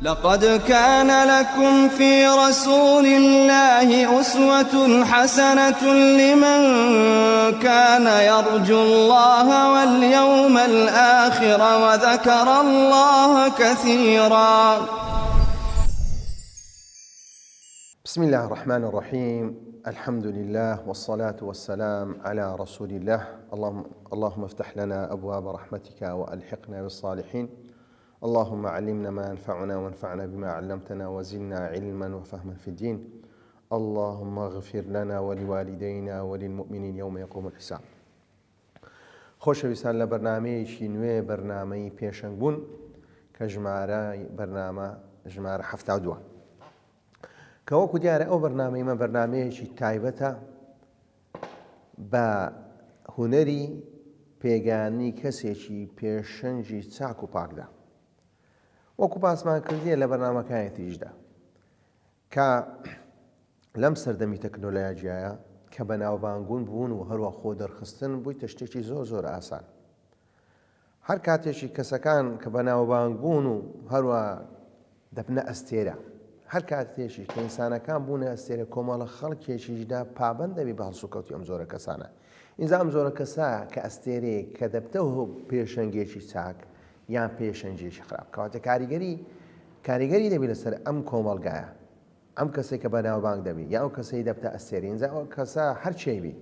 لقد كان لكم في رسول الله أسوة حسنة لمن كان يرجو الله واليوم الآخر وذكر الله كثيرا. بسم الله الرحمن الرحيم. الحمد لله والصلاة والسلام على رسول الله. اللهم افتح لنا أبواب رحمتك وألحقنا بالصالحين. اللهم علمنا ما ينفعنا وانفعنا بما علمتنا وزدنا علما وفهما في الدين. اللهم اغفر لنا ولوالدينا وللمؤمنين يوم يقوم الحساب. خۆشەویستان لە بەرنامەیەکی نوێ بەرنامەی پێشەنگ بوون کە ژمارەی بەرنامە ژمارە 72 کە وەکو دیارە ئەو بەرنامەیمە بەرنامەیەکی تایبەتە بە هونەری پێگانی کەسێکی پێشەنگی چاک و پاکدا، وەکو باسمان کردیە لە بەرنامەکانی تریشدا کە لەم سەردەمی تەکنۆلۆژیایە کە بەناوبانگون بوون و هەروە خۆ دەرخستن بوویتە شتێکی زۆر ئاسان. هەر کاتێکی کەسەکان کە بەناوبانگ بوون و هەروە دەبنە ئەستێرە، هەر کاتێکی کە ئینسانەکان بوونە ئەستێرە، کۆمەڵە خەڵکێکیشدا پابەند دەبی بە هەڵسوکەوتی ئەم زۆرە کەسانە. ئینجا ئەم زۆرە کەسە کە ئەستێرەیە کە دەبتەوە پێشەنگێکی چاک یان پێشەنگێکی خراپ، کەواتە کاریگەری دەبی لەسەر ئەم کۆمەڵگایە، ئەم کەسێک کە بەناوبانگ دەبی یا ئەو کەسەی دەبتە ئەستێرە. ئینجا ئەو کەسە هەر چێبی،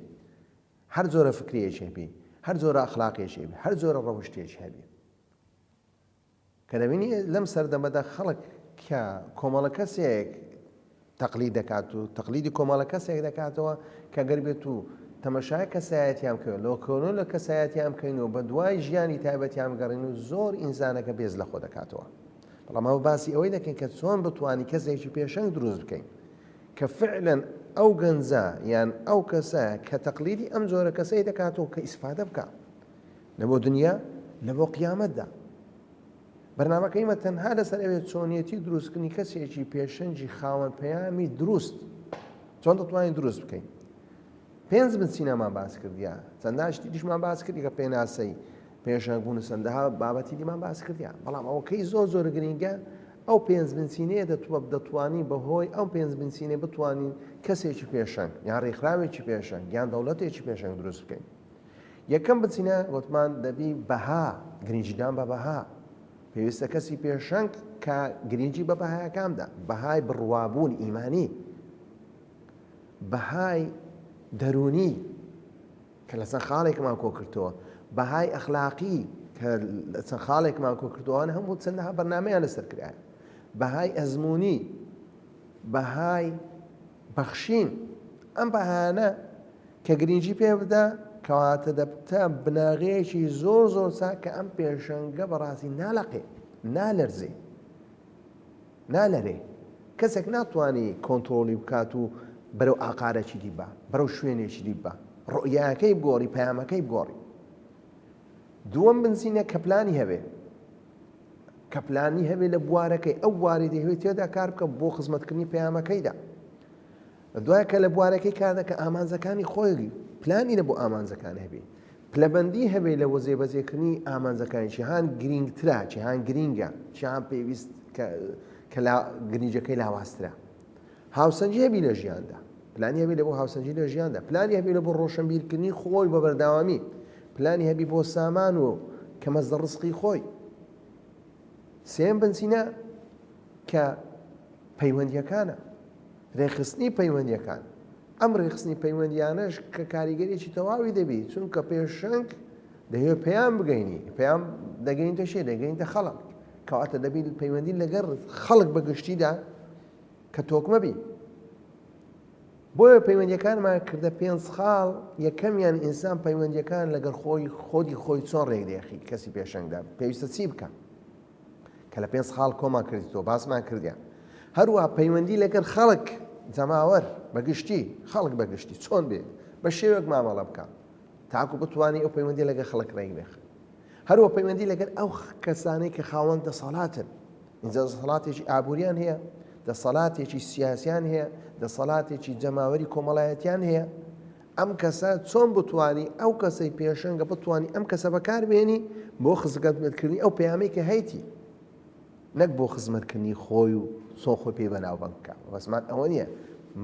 هەر زۆرە فکرێکێبی، هەر زۆرە ئەخلاقێکێبی، هەر زۆرە ڕەوشتێکی هەبی، کە دەبینی لەم سەردەمەدا خەڵک کە کۆمەڵە کەسێک تەقلید دەکات و تەقلیدی کۆمەڵە کەسێک دەکاتەوە کە گەر بێت و تەمەشای کەسایەتیان بکەوێت، لۆکۆنۆ لە کەسایەتیان بکەینەوە، بە دوای ژیانی تایبەتیان بگەڕین و زۆر ئینسانەکە بێز لە خۆ دەکاتەوە. بەڵام ئەوە باسی ئەوەی دەکەین کە چۆن بتوانی کەسێکی پێشەنگ دروست بکەین کە فعلەن ئەو گەنجە یان ئەو کەسە کە تەقلیدی ئەم زۆرە کەسەی دەکاتەوە کە ئیسفادە بکات لە بۆ دنیا لە بۆ قیامەتدا. بەرنامەکەیمە تەنها لەسەر ئەوێت چۆنیەتی دروستکردنی کەسێکی پێشەنگی خاوەن پەیامی دروست چۆن دەتوانین دروست بکەین. 5 بنچینەمان باس کردیا، چەندان شتی دیشمان باس کردی کە پێناسەی پێشەنگ بوون سندەها بابەتی دیمان باس کردیا، بەڵام ئەوەکەی زۆر گرنگە ئەو 5 بنچینەیە دەتوانی بەهۆی ئەو 5 بنچینێ بتوانین کەسێکی پێشەنگ یان ڕێکخراوێکی پێشەنگ یان دەوڵەتێکی پێشەنگ دروست بکەین. یەکەم بنچینە گوتمان دەبی بەها، گرنگیدان بە بەها. پێویستە کەسی پێشەنگ کە گرنگی بە بەهایەکاندا، بەهای بڕوابوون ئیمانی، بەهای دەرونی کە لە چەند خاڵێکمان کۆ کردەوە، بەهای ئەخلاقی کە لە چەند خاڵێکمان کۆ کردووانە هەموو چەندەها بەرنامەیان لەسەر کرایە، بەهای ئەزموونی، بەهای بەخشین. ئەم بەهانە کە گرنگی پێ بدە کەواتە دەبتە بناغەیەکی زۆر چاک کە ئەم پێشەنگە بەڕاستی ناڵەقێ، نالەرزێ، نالەرێ. کەسێک ناتوانێت کۆنتڕۆلی بکات و بەرەو ئاقارەکی دی بە، بەرەو شوێنێکی دی بە، ڕۆیاکەی بگۆڕی، پەیامەکەی بگۆڕی. دووەم بنچینە کە پلانی هەبێ، کە پلانی هەبێ لە بوارەکەی، ئەو بواری دەیەوێت تێدا کار بکە بۆ خزمەتکردنی پەیامەکەیدا. دوای کە لە بوارەکەی کار دەکە ئامانجەکانی خۆی پلانی لە بۆ ئامانجەکان هەبێ، پلەبەندی هەبێ لە وەزێ بەزێکردنی ئامانجەکانی چیهان گرنگترا، چیهان گرینگە، چیهان پێویست کە گرنجەکەی لاواسترا. هاوسەنجی هەبی لە ژیاندا، پلانی هەبێ لە بۆ هاوسەنجی لە ژیاندا، پلانی هەبێ لە بۆ ڕۆشنبیرکردنی خۆی بە بەرداوامی، پلانی هەبی بۆ سامان و کە مەزدە ڕزقی خۆی. سێم بنچینە کە پەیوەندیەکانە، ڕێخستنی پەیوەندیەکان. ئەم ڕێخستنی پەیوەندیانەش کە کاریگەریەکی تەواوی دەبی، چونکە پێشەنگ دەیەوێت پەیام بگەینی، پەیام دەگەینتە شێ، دەگەینتە خەڵک، کەواتە دەبی پەیوەندی لەگەڵ خەڵک بەگشتیدا کە تۆکمە بی. بۆیە پەیوەندیەکانمان کردە 5 خاڵ. یەکەمیان ئینسان پەیوەندیەکان لەگەڵ خۆی چۆن ڕێک دێخی کەسی پێشەنگدا پێویستە چی بکە کە لە 5 خاڵ کۆمان کردیتەوە، باسمان کردیان. هەروە پەیوەندی لەگەڵ خەڵک جەماوەر بەگشتی، خەڵک بەگشتی چۆن بێ، بە شێوەک مامەڵە بکە تاکو بتوانانی ئەو پەیوەندی لەگەڵ خەڵک ڕێک بێخ. هەروە پەیوەندی لەگەڵ ئەو کەسانەی کە خاوەن دەسەڵاتن، اینجا دەسەڵاتێکی ئابووریان هەیە، دەسەڵاتێکی سیاسیان هەیە، دەسەڵاتێکی جەماوەری کۆمەڵایەتیان هەیە. ئەم کەسە چۆن بتوانی ئەو کەسەی پێشەنگە بتوانی ئەم کەسە بەکاربێنی بۆ خزمەتکردنی ئەو پەیامەی کە هەیتی. نەک بۆ خزمەتکردنی خۆی و چۆن خۆی پێ بەناوبانگ بکە بەسمان ئەوە نییە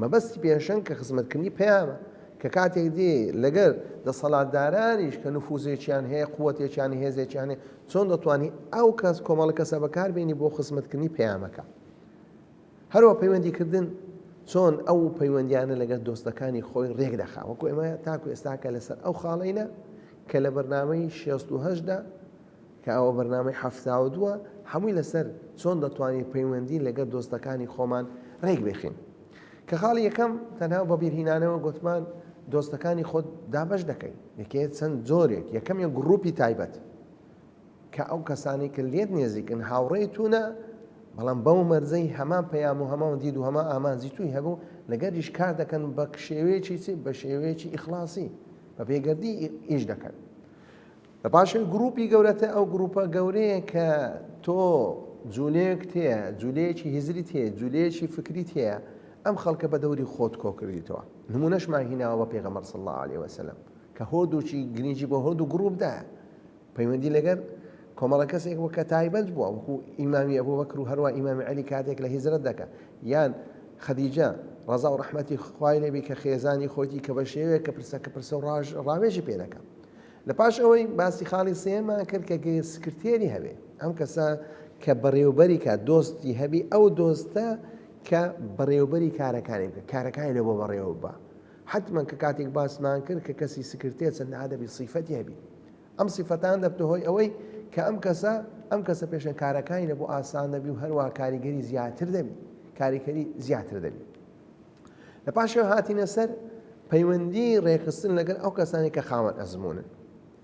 مەبەستی پێشەنگ کە خزمەتکردنی پەیامە کە کاتێک دێ لەگەر دەسەڵاتدارانیش کە نفوزێکیان هەیە قووەتێکیانی هێزێکیان هەیە چۆن دەتوانانی ئەو کەس کۆمەڵە کەسە بەکاربێنی بۆ خزمەتکردنی پەیامەکە هەروە پەیوەندیکردن چۆن ئەو پەیوەندیانە لەگەر دۆستەکانی خۆی ڕێک دەخا وەکو ئێمە تاکو ئێستاکە لەسەر ئەو خاڵینە کە لە بەرنامەی 68دا کە ئەوە بەرنامەی 72 هەمووی لەسەر چۆن دەتوانین پەیوەندی لەگەر دۆستەکانی خۆمان ڕێک بێخین کە خاڵی یەکەم تەنها بە بیرهینانەوە گوتمان دۆستەکانی خۆت دابەش دەکەین یەکێت چەند جۆرێک یەکەم یە گروپی تایبەت کە ئەو کەسانی کە لێت نێزیکن هاوڕێی توونە بەڵام بەو مەرزەی هەمان پەیام و هەمان دید و هەما ئامانزی توی هەبوو لەگەریش کار دەکەن بە شێوەیەکی بە شێوەیەکی ئیخلاسی بە پێگەردی ئیش دەکەن لە پاشەوەی گروپی گەورەتە ئەو گروپە گەورەیە کە تۆ جوولەیەک تێە جوولەیەکی هیزریت هەیە جوولەیەکی فکریت هەیە ئەم خەڵکە بە دەوری خۆت کۆکردیتەوە نمونەشمان هیناوە بە پێغەمبەر صلی الله علیه وسلم کە هۆدوکی گرنگی بۆ هۆد و گروپدا پەیوەندی لەگەر کۆمەڵە کەسێک وەکە تایبەت بووە وەکو ئیمامی ئەبوبەکر و هەروە ئیمامی عەلی کاتێک لە هیجرەت دەکات یان خەدیجە ڕەزا و ڕەحمەتی خوای لێبی کە خێزانی خۆتی کە بە شێوەیە کە پرسە و ڕاوێژی پێ دەکات لە پاش ئەوەی باسی خاڵی سێمان کرد کە سکرتێری هەبێ ئەم کەسە کە بەڕێوەبەری کە دۆستی هەبی ئەو دۆستە کە بەڕێوەبەری کارەکانی بکە کارەکانی لە بۆ بەڕێوە بە حتمما کە کاتێک باسمان کرد کە کەسی سکرتێر چەند عادەبی سیفەتی هەبی ئەم سیفەتان دەبتە هۆی ئەوەی کە ئەم کەسە پێشەن کارەکانی لە بۆ ئاسان دەبی و هەروە کاریگەری زیاتر دەبی کاریگەری زیاتر دەبی لە پاشەوە هاتینە سەر پەیوەندی ڕێخستن لەگەر ئەو کەسانی کە خاوەن ئەزمونن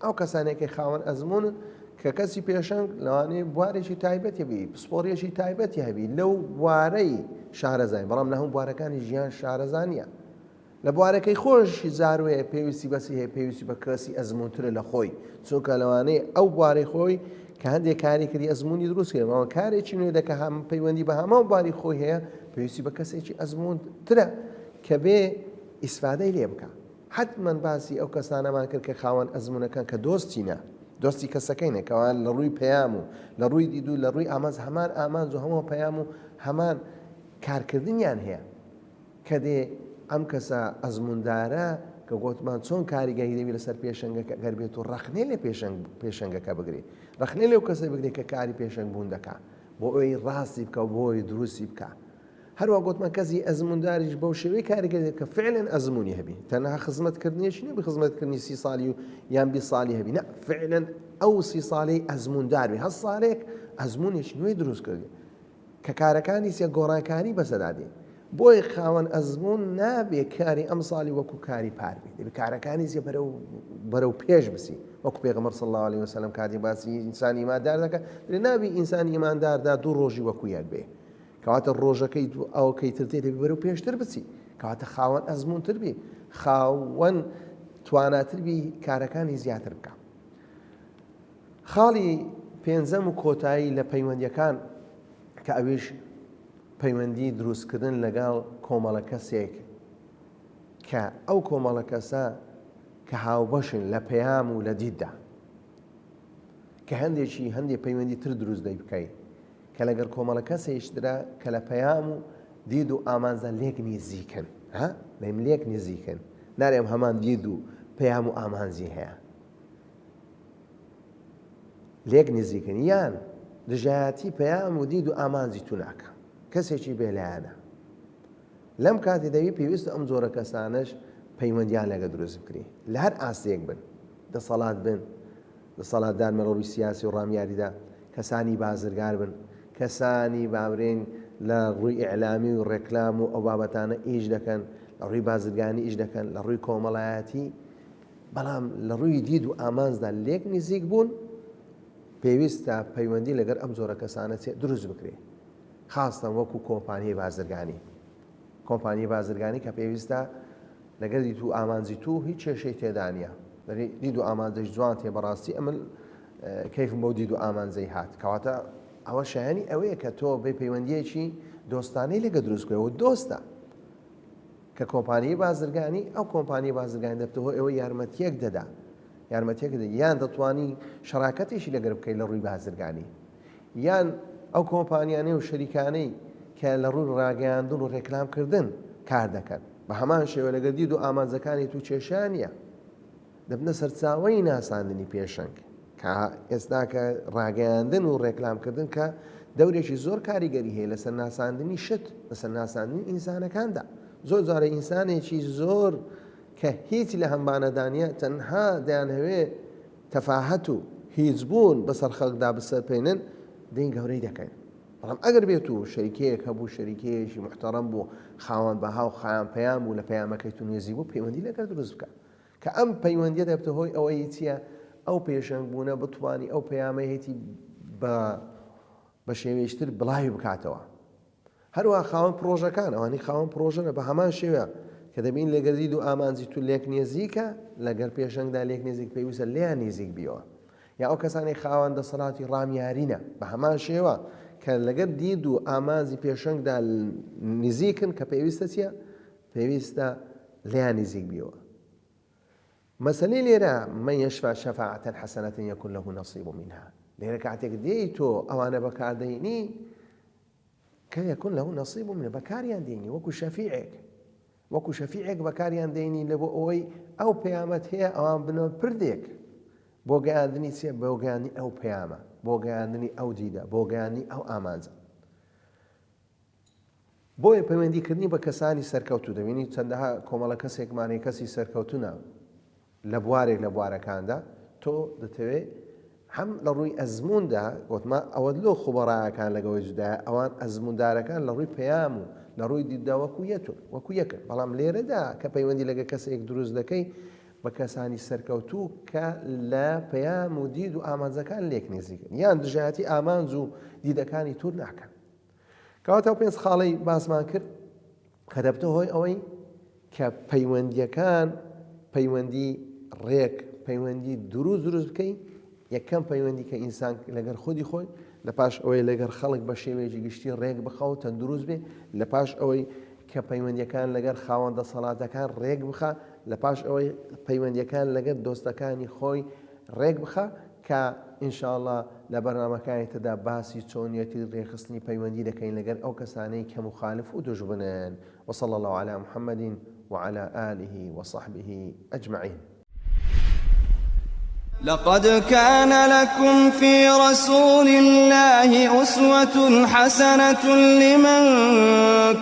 ئەو کەسانێکی خاوەن ئەزمونن کە کەسی پێشەنگ لەوانەیە بوارێکی تایبەتی هەبی پسپۆڕیەکی تایبەتی هەبی لەو بوارەی شارەزای بەڵام لە هەموو بوارەکانی ژیان شارەزا نییە لە بوارەکەی خۆشی زاروەیە پێویستی بەسی هەیە پێویستی بە کەسی ئەزمونترە لە خۆی چونکە لەوانەیە ئەو بوارەی خۆی کە هەندێک کاری کردی ئەزمموی دروست کردەوە کارێکی نوێ دەکە هەم پەیوەندی بە هەمان بواری خۆی هەیە پێویستی بە کەسێکی ئەزمونترە کە بێ ئیسفادەی لێ بکە حتمما باسی ئەو کەسانەمان کرد کە خاوەن ئەزمونەکان کە دۆستینە دۆستی کەسەکەینەکەوان لە ڕووی پەیام و لە ڕووی دید و لە ڕووی ئامانز هەمان ئامانز و هەموو پەیام و هەمان کارکردنیان هەیە کە دێ ئەم کەسە ئەزموندارە کە گوتمان چۆن کاریگەری دەبی لەسەر پێشەنگەکە گەر بێت و ڕەخنێ لێ پێشەنگەکە بگرێ ڕەخنێ لێو کەسە بگرێت کە کاری پێشەنگ بوون دەکا بۆ ئەوەی ڕاستی بکە و بۆی دروستی بکە هەروە گوتمان کەسی ئەزمونداریش بەو شێوەی کاریگەری کە فعلەن ئەزمموی هەبی تەنها خزمەتکردنیەکی نەبی خزمەتکردنی 30 ساڵی و یان 20 ساڵی هەبی نە فعلەن ئەو 30 ساڵەی ئەزموندار بی 10 ساڵێک ئەزممویەکی نوێی دروست کردی کە کارەکانی سێ گۆڕانکاری بەسەدادێ بۆی خاوەن ئەزمون نابێ کاری ئەم ساڵی وەکو کاری پار بێت دەبێت کارەکانی زیێ بەرەو پێش بسی وەکو پێغەمبەر صلی الله علیه وسلم کاتی باسی ئینسانی ئیماندار دەکات نابێ ئینسانی ئیمانداردا دوو ڕۆژی وەکو یەک بێ کەواتە ڕۆژەکەی ئەوکەی تر دەبێت بەرەو پێشتر بچی کەواتە خاوەن ئەزمونتر بی خاوەن تواناتر بی کارەکانی زیاتر بکە خاڵی پێنجەم و کۆتایی لە پەیوەندیەکان کە ئەویش پەیوەندی دروستکردن لەگەڵ کۆمەڵە کەسێک کە ئەو کۆمەڵە کەسە کە هاوبەشن لە پەیام و لە دیددا کە هەندێک پەیوەندی تر دروست دەی بکەیت کە لەگەر کۆمەڵە کەسێشترا کە لە پەیام و دید و ئامانزە لێک نزیکن لەم لێک نزیکن نارێم هەمان دید و پەیام و ئامانزی هەیە لێک نزیکن یان دژایەتی پەیام و دید و ئامانزی تو ناکە کەسێکی بێلایەنە لەم کاتی دەوی پێویستە ئەم جۆرە کەسانش پەیوەندیان لەگە دروست بکرێ لە هەر ئاستێک بن دەسەڵات بن دەسەڵاتدار مەڕەوی سیاسی و ڕامیاریدا کەسانی بازرگار بن کەسانی باورین لە ڕووی ئیعلامی و ڕێکلام و ئەو بابەتانە ئیش دەکەن لە ڕووی بازرگانی ئیش دەکەن لە ڕووی کۆمەڵایەتی بەڵام لە ڕووی دید و ئامانزدا لێک نزیک بوون پێویستە پەیوەندی لەگەر ئەم جۆرە کەسانە دروست بکرێ خاستن وەکو کۆمپانیای بازرگانی کە پێویستە لەگەر دید و ئامانزی تو هیچ کێشەی تێدا نیە دید و ئامانزەی جوان تێ بەڕاستی ئەمن کەیفم بۆ دید و ئامانزەی هات کەواتە ئەوە شایانی ئەوەیە کە تۆ بێ پەیوەندیەکی دۆستانەی لەگە دروستکەوە دۆستە کە کۆمپانیای بازرگانی ئەو کۆمپانیای بازرگانی دەبتەوە ئەوە یارمەتیەک دەدا یان دەتوانی شەراکەتێکی لەگەر بکەیت لە ڕووی بازرگانی یان ئەو کۆمپانیانەی و شەریکانەی کە لە ڕووی ڕاگەیاندن و ڕێکلامکردن کار دەکەن بە هەمان شێوە لەگەر دید و ئامانجەکانی تو کێشانیە دەبنە سەرچاوەی ناساندنی پێشەنگ کە ئێستا کە ڕاگەیاندن و ڕێکلامکردن کە دەورێکی زۆر کاریگەری هەیە لەسەر ناساندنی شت لەسەر ناساندنی ئینسانەکاندا زۆر جارە ئینسانێکی زۆر کە هیچ لە هەمبانەدانە تەنها دەیانهەوێ تەفاهەت و هیچ بوون بەسەر خەڵکدا بسەرپێنن دەین گەورەی دەکەین بەڵام ئەگەر بێت و شەریکەیەک هەبوو شەریکەیەکی محتەرەم بوو خاوەن بەها و خایان پەیام و لە پەیامەکەی تو نوێزی بوو پەیوەندی لەگەر دروست بکە کە ئەم پەیوەندیە دەبتە هۆی ئەوەی چییە ئەو پێشەنگ بوونە بتوانی ئەو پەیامەیەتی بە شێوەیەشتر بڵاوی بکاتەوە هەروە خاوەن پرۆژەکان ئەوانی خاوەن پرۆژەنە بە هەمان شێوە کە دەبین لەگەر دید و ئامانجی تو لێک نێزیکە لەگەر پێشەنگدا لێک نێزیک پێویستە لێیان نێزیک بیەوە یا ئەو کەسانی خاوەن دەسەڵاتی ڕامیارینە بە هەمان شێوە کە لەگەر دید و ئامانجی پێشەنگدا نزیکن کە پێویستە چییە پێویستە لێیان نزیک بیەوە مەسەلەی لێرە من یەشفع شەفاعەتەن حەسەنەتەن یەکون لەهو نەصیب منها لێرە کاتێک دێی تۆ ئەوانە بەکاردەینی کە یەکون لەهو نەصیب منها بەکاریان دێنی وەکو شەفیعێک بەکاریان دێنی لە بۆ ئەوەی ئەو پەیامەت هەیە ئەوان بنەوە پردێک بۆ گەیاندنی چیە بۆ گەیاندنی ئەو پەیامە بۆ گەیاندنی ئەو دیدە بۆ گەیاندنی ئەو ئامانجە بۆیە پەیوەندیکردنی بە کەسانی سەرکەوتوو دەبینی چەندەها کۆمەڵە کەسێکمانەی کەسی سەرکەوتونە لە بوارێک لە بوارەکاندا تۆ دەتەوێت هەم لە ڕووی ئەزموندا گوتما ئەوە لۆ خوبەڕایەکان لەگەوەی جودایە ئەوان ئەزموندارەکان لە ڕووی پەیام و لە ڕووی دیددا وەکو یەکن بەڵام لێرەدا کە پەیوەندی لەگە کەسێک دروست دەکەی بە کەسانی سەرکەوتوو کە لە پەیام و دید و ئامانجەکان لێک نێزیکن یان دژایەتی ئامانج و دیدەکانی تور ناکەن کەواتە پێنج خاڵەی باسمان کرد کە دەبتە هۆی ئەوەی کە پەیوەندیەکان پەیوەندی ڕێک پەیوەندی دروست بکەی یەکەم پەیوەندی کە ئینسان لەگەر خودی خۆی لە پاش ئەوەی لەگەر خەڵک بە شێوەیەکی گشتی ڕێک بخەوە تەندروست بێ لە پاش ئەوەی کە پەیوەندیەکان لەگەر خاوەندە سەڵاتەکان ڕێک بخە لە پاش ئەوەی پەیوەندیەکان لەگەر دۆستەکانی خۆی ڕێک بخە کە ئینشاءڵڵا لە بەرنامەکانی تدا باسی چۆنیەتی ڕێخستنی پەیوەندی دەکەین لەگەر ئەو کەسانەی کە مخالف و دژمنن وصلى الله على محمد وعلى آله وصحبه أجمعين. لقد كان لكم في رسول الله أسوة حسنة لمن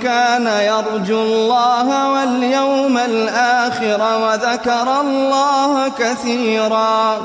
كان يرجو الله واليوم الآخر وذكر الله كثيرا